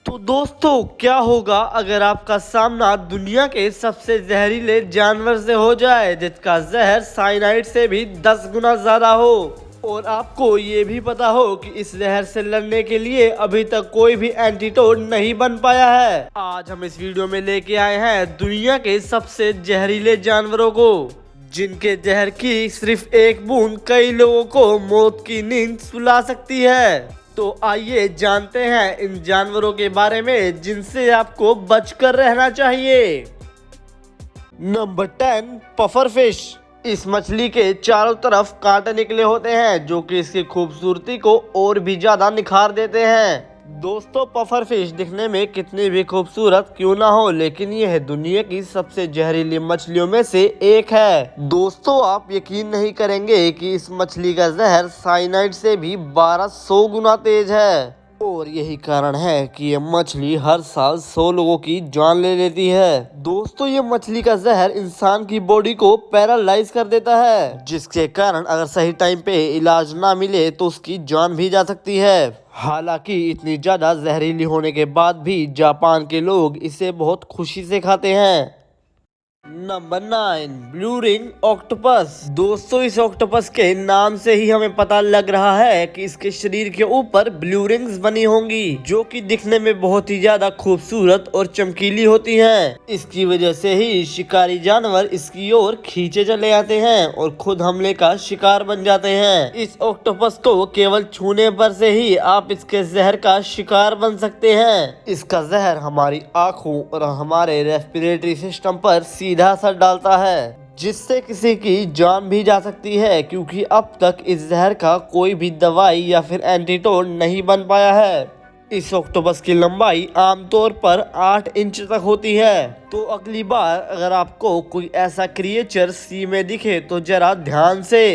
तो दोस्तों, क्या होगा अगर आपका सामना दुनिया के सबसे जहरीले जानवर से हो जाए जिसका जहर साइनाइड से भी 10 गुना ज्यादा हो और आपको ये भी पता हो कि इस जहर से लड़ने के लिए अभी तक कोई भी एंटीडोट नहीं बन पाया है। आज हम इस वीडियो में लेके आए हैं दुनिया के सबसे जहरीले जानवरों को, जिनके जहर की सिर्फ एक बूंद कई लोगों को मौत की नींद सुला सकती है। तो आइए जानते हैं इन जानवरों के बारे में जिनसे आपको बचकर रहना चाहिए। Number 10, puffer fish. इस मछली के चारों तरफ कांटे निकले होते हैं जो कि इसकी खूबसूरती को और भी ज्यादा निखार देते हैं। दोस्तों, पफर फिश दिखने में कितनी भी खूबसूरत क्यों ना हो, लेकिन यह दुनिया की सबसे जहरीली मछलियों में से एक है। दोस्तों, आप यकीन नहीं करेंगे कि इस मछली का जहर साइनाइड से भी 1200 गुना तेज है और यही कारण है कि ये मछली हर साल 100 लोगों की जान ले लेती है। दोस्तों, ये मछली का जहर इंसान की बॉडी को पैरालाइज कर देता है, जिसके कारण अगर सही टाइम पे इलाज ना मिले तो उसकी जान भी जा सकती है। हालांकि इतनी ज्यादा जहरीली होने के बाद भी जापान के लोग इसे बहुत खुशी से खाते हैं। Number 9, blue ring octopus. दोस्तों, इस ऑक्टोपस के नाम से ही हमें पता लग रहा है कि इसके शरीर के ऊपर ब्लू रिंग्स बनी होंगी जो कि दिखने में बहुत ही ज्यादा खूबसूरत और चमकीली होती हैं। इसकी वजह से ही शिकारी जानवर इसकी ओर खींचे चले आते हैं और खुद हमले का शिकार बन जाते हैं। इस ऑक्टोपस को केवल छूने पर से ही आप इसके जहर का शिकार बन सकते हैं। इसका जहर हमारी आँखों और हमारे रेस्पिरेटरी सिस्टम पर सीधा असर डालता है, जिससे किसी की जान भी जा सकती है, क्योंकि अब तक इस जहर का कोई भी दवाई या फिर एंटीडोट नहीं बन पाया है। इस ऑक्टोपस की लंबाई आमतौर पर 8 इंच तक होती है। तो अगली बार अगर आपको कोई ऐसा क्रिएचर सी में दिखे तो जरा ध्यान से।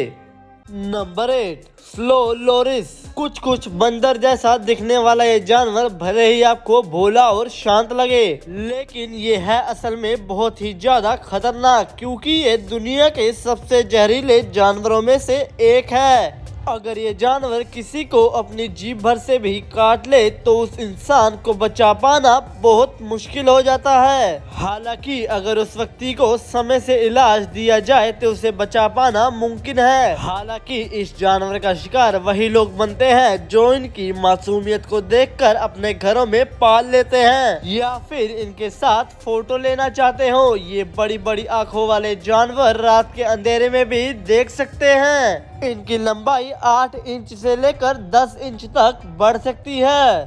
Number 8, slow loris. कुछ बंदर जैसा दिखने वाला ये जानवर भले ही आपको भोला और शांत लगे, लेकिन ये है असल में बहुत ही ज्यादा खतरनाक, क्योंकि ये दुनिया के सबसे जहरीले जानवरों में से एक है। अगर ये जानवर किसी को अपनी जीभ भर से भी काट ले तो उस इंसान को बचा पाना बहुत मुश्किल हो जाता है। हालांकि अगर उस व्यक्ति को समय से इलाज दिया जाए तो उसे बचा पाना मुमकिन है। हालांकि इस जानवर का शिकार वही लोग बनते हैं जो इनकी मासूमियत को देखकर अपने घरों में पाल लेते हैं या फिर इनके साथ फोटो लेना चाहते हो। ये बड़ी बड़ी आंखों वाले जानवर रात के अंधेरे में भी देख सकते हैं। इनकी लंबाई 8 इंच से लेकर 10 इंच तक बढ़ सकती है।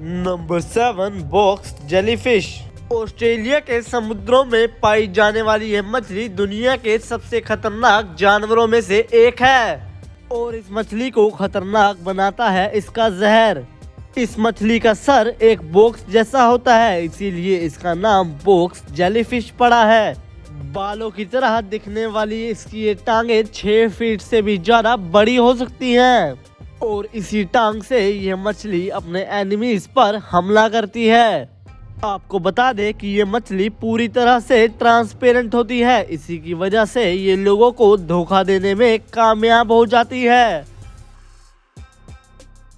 Number 7, box jellyfish. ऑस्ट्रेलिया के समुद्रों में पाई जाने वाली यह मछली दुनिया के सबसे खतरनाक जानवरों में से एक है और इस मछली को खतरनाक बनाता है इसका जहर। इस मछली का सर एक बॉक्स जैसा होता है, इसीलिए इसका नाम बॉक्स जेलीफिश पड़ा है। बालों की तरह दिखने वाली इसकी ये टांगे 6 फीट से भी ज्यादा बड़ी हो सकती हैं और इसी टांग से यह मछली अपने एनिमीज पर हमला करती है। आपको बता दें कि ये मछली पूरी तरह से ट्रांसपेरेंट होती है, इसी की वजह से ये लोगों को धोखा देने में कामयाब हो जाती है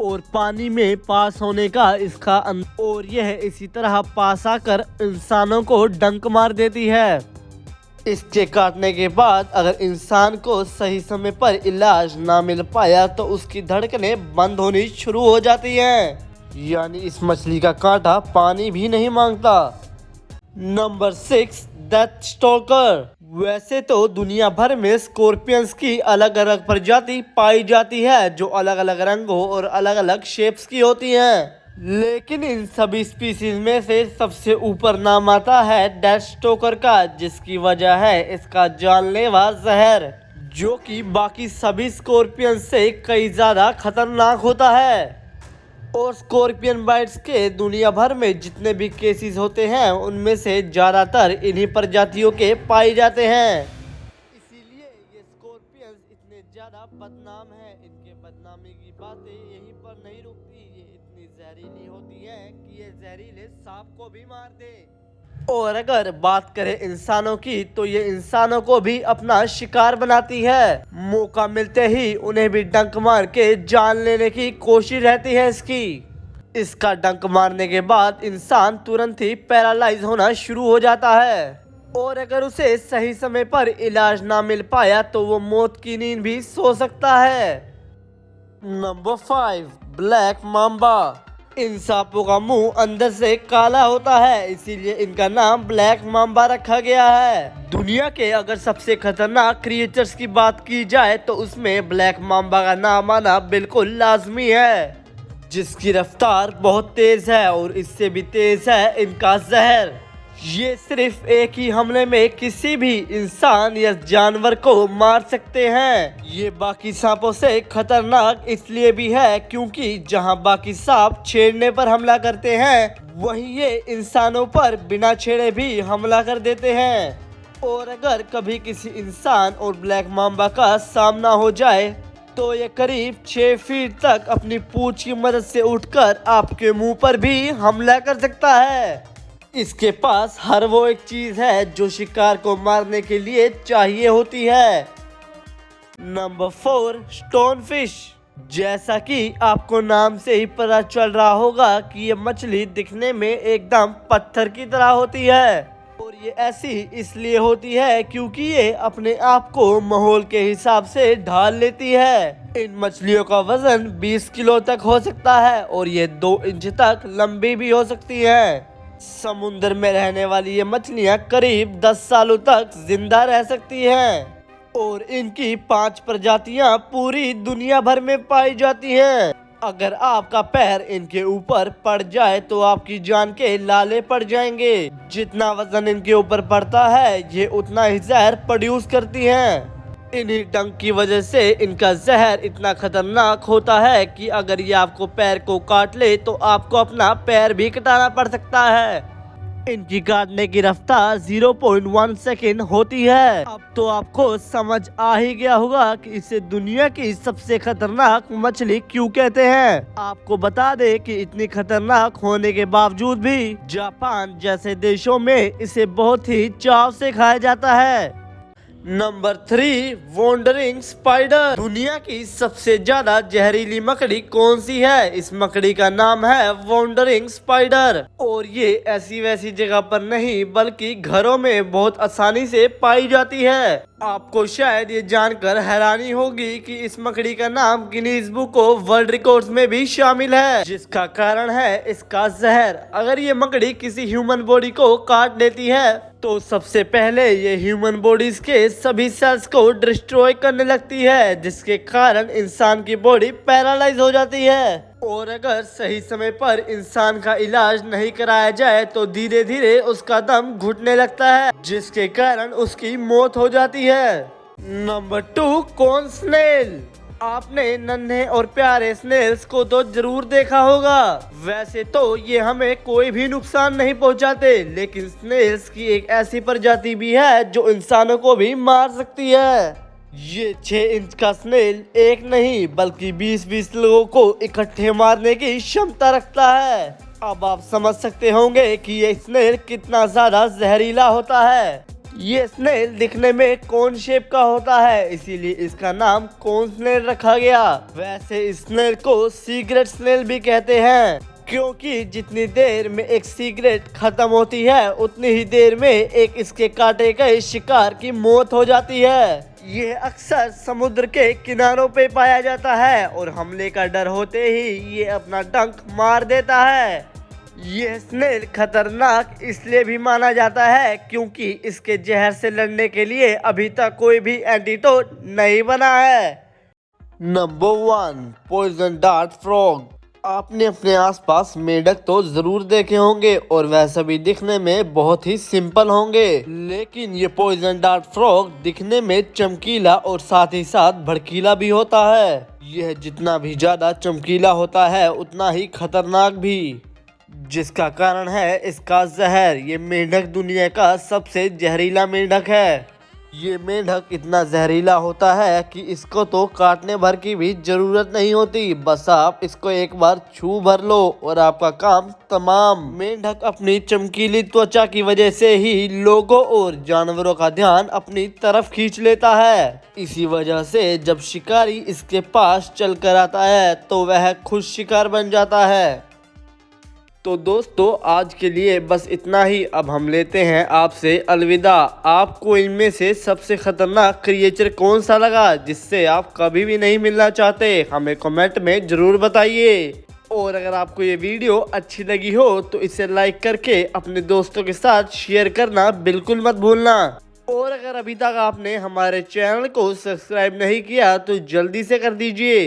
और पानी में पास होने का इसका और यह इसी तरह पास आकर इंसानों को डंक मार देती है। इसके काटने के बाद अगर इंसान को सही समय पर इलाज ना मिल पाया तो उसकी धड़कनें बंद होनी शुरू हो जाती हैं, यानी इस मछली का कांटा पानी भी नहीं मांगता। Number 6, death stalker. वैसे तो दुनिया भर में स्कॉर्पियंस की अलग अलग प्रजाति पाई जाती है जो अलग अलग रंगों और अलग अलग शेप्स की होती हैं, लेकिन इन सभी स्पीसीज में से सबसे ऊपर नाम आता है डेथ स्टॉकर का, जिसकी वजह है इसका जानलेवा जहर जो कि बाकी सभी स्कॉर्पियन से कई ज्यादा खतरनाक होता है। और स्कॉर्पियन बाइट्स के दुनिया भर में जितने भी केसेस होते हैं उनमें से ज्यादातर इन्हीं प्रजातियों के पाए जाते हैं। इसीलिए ये स्कॉर्पियंस इतने ज्यादा बदनाम हैं। इनके बदनामी की बातें यहीं पर नहीं रुकती, ये इतनी जहरीली होती है कि ये जहरीले सांप को भी मार दे। और अगर बात करें इंसानों की तो ये इंसानों को भी अपना शिकार बनाती है। मौका मिलते ही उन्हें भी डंक मार के जान लेने की कोशिश रहती है इसकी। इसका डंक मारने के बाद इंसान तुरंत ही पैरालाइज होना शुरू हो जाता है और अगर उसे सही समय पर इलाज ना मिल पाया तो वो मौत की नींद भी सो सकता है। Number 5, black mamba. इन सांपों का मुंह अंदर से काला होता है, इसीलिए इनका नाम ब्लैक माम्बा रखा गया है। दुनिया के अगर सबसे खतरनाक क्रिएचर्स की बात की जाए तो उसमें ब्लैक माम्बा का नाम आना बिल्कुल लाजमी है, जिसकी रफ्तार बहुत तेज है और इससे भी तेज है इनका जहर। ये सिर्फ एक ही हमले में किसी भी इंसान या जानवर को मार सकते हैं। ये बाकी सांपों से खतरनाक इसलिए भी है क्योंकि जहां बाकी सांप छेड़ने पर हमला करते हैं वहीं ये इंसानों पर बिना छेड़े भी हमला कर देते हैं। और अगर कभी किसी इंसान और ब्लैक माम्बा का सामना हो जाए तो ये करीब 6 फीट तक अपनी पूंछ की मदद से उठकर आपके मुंह पर भी हमला कर सकता है। इसके पास हर वो एक चीज है जो शिकार को मारने के लिए चाहिए होती है। Number 4, stone fish. जैसा कि आपको नाम से ही पता चल रहा होगा कि ये मछली दिखने में एकदम पत्थर की तरह होती है और ये ऐसी इसलिए होती है क्योंकि ये अपने आप को माहौल के हिसाब से ढाल लेती है। इन मछलियों का वजन 20 किलो तक हो सकता है और ये 2 इंच तक लंबी भी हो सकती है। समुद्र में रहने वाली ये मछलियाँ करीब 10 सालों तक जिंदा रह सकती हैं और इनकी 5 प्रजातियाँ पूरी दुनिया भर में पाई जाती हैं। अगर आपका पैर इनके ऊपर पड़ जाए तो आपकी जान के लाले पड़ जाएंगे। जितना वजन इनके ऊपर पड़ता है ये उतना ही जहर प्रोड्यूस करती हैं। इन्हीं डंक की वजह से इनका जहर इतना खतरनाक होता है कि अगर ये आपको पैर को काट ले तो आपको अपना पैर भी कटाना पड़ सकता है। इनकी काटने की रफ्तार 0.1 सेकेंड होती है। अब तो आपको समझ आ ही गया होगा कि इसे दुनिया की सबसे खतरनाक मछली क्यों कहते हैं। आपको बता दे कि इतनी खतरनाक होने के बावजूद भी जापान जैसे देशों में इसे बहुत ही चाव से खाया जाता है। Number 3, wandering spider. दुनिया की सबसे ज्यादा जहरीली मकड़ी कौन सी है? इस मकड़ी का नाम है वॉन्डरिंग स्पाइडर और ये ऐसी वैसी जगह पर नहीं बल्कि घरों में बहुत आसानी से पाई जाती है। आपको शायद ये जानकर हैरानी होगी कि इस मकड़ी का नाम Guinness book of world records में भी शामिल है, जिसका कारण है इसका जहर। अगर ये मकड़ी किसी ह्यूमन बॉडी को काट लेती है तो सबसे पहले ये ह्यूमन बॉडीज के सभी सेल्स को डिस्ट्रॉय करने लगती है, जिसके कारण इंसान की बॉडी पैरालाइज हो जाती है। और अगर सही समय पर इंसान का इलाज नहीं कराया जाए तो धीरे धीरे उसका दम घुटने लगता है, जिसके कारण उसकी मौत हो जाती है। Number 2, cone snail. आपने नन्हे और प्यारे स्नेल्स को तो जरूर देखा होगा। वैसे तो ये हमें कोई भी नुकसान नहीं पहुंचाते, लेकिन स्नेल्स की एक ऐसी प्रजाति भी है जो इंसानों को भी मार सकती है। ये 6 इंच का स्नेल एक नहीं बल्कि 20-20 लोगों को इकट्ठे मारने की क्षमता रखता है। अब आप समझ सकते होंगे कि ये स्नेल कितना ज्यादा जहरीला होता है। ये स्नेल दिखने में कोन शेप का होता है, इसीलिए इसका नाम कोन स्नेल रखा गया। वैसे इस स्नेल को सिगरेट स्नेल भी कहते हैं, क्योंकि जितनी देर में एक सिगरेट खत्म होती है उतनी ही देर में एक इसके काटे गए शिकार की मौत हो जाती है। ये अक्सर समुद्र के किनारों पे पाया जाता है और हमले का डर होते ही ये अपना डंक मार देता है। ये स्नेल खतरनाक इसलिए भी माना जाता है क्योंकि इसके जहर से लड़ने के लिए अभी तक कोई भी एंटीडोट नहीं बना है। Number 1, poison dart frog. आपने अपने आसपास मेंढक तो जरूर देखे होंगे और वैसे भी दिखने में बहुत ही सिंपल होंगे, लेकिन ये पॉइजन डार्ट फ्रॉग दिखने में चमकीला और साथ ही साथ भड़कीला भी होता है। यह जितना भी ज्यादा चमकीला होता है उतना ही खतरनाक भी, जिसका कारण है इसका जहर। ये मेंढक दुनिया का सबसे जहरीला मेंढक है। ये मेंढक इतना जहरीला होता है कि इसको तो काटने भर की भी जरूरत नहीं होती, बस आप इसको एक बार छू भर लो और आपका काम तमाम। मेंढक अपनी चमकीली त्वचा की वजह से ही लोगों और जानवरों का ध्यान अपनी तरफ खींच लेता है। इसी वजह से जब शिकारी इसके पास चल कर आता है तो वह खुद शिकार बन जाता है। तो दोस्तों आज के लिए बस इतना ही। अब हम लेते हैं आपसे अलविदा। आपको इनमें से सबसे खतरनाक क्रिएचर कौन सा लगा जिससे आप कभी भी नहीं मिलना चाहते, हमें कमेंट में जरूर बताइए। और अगर आपको ये वीडियो अच्छी लगी हो तो इसे लाइक करके अपने दोस्तों के साथ शेयर करना बिल्कुल मत भूलना। और अगर अभी तक आपने हमारे चैनल को सब्सक्राइब नहीं किया तो जल्दी से कर दीजिए।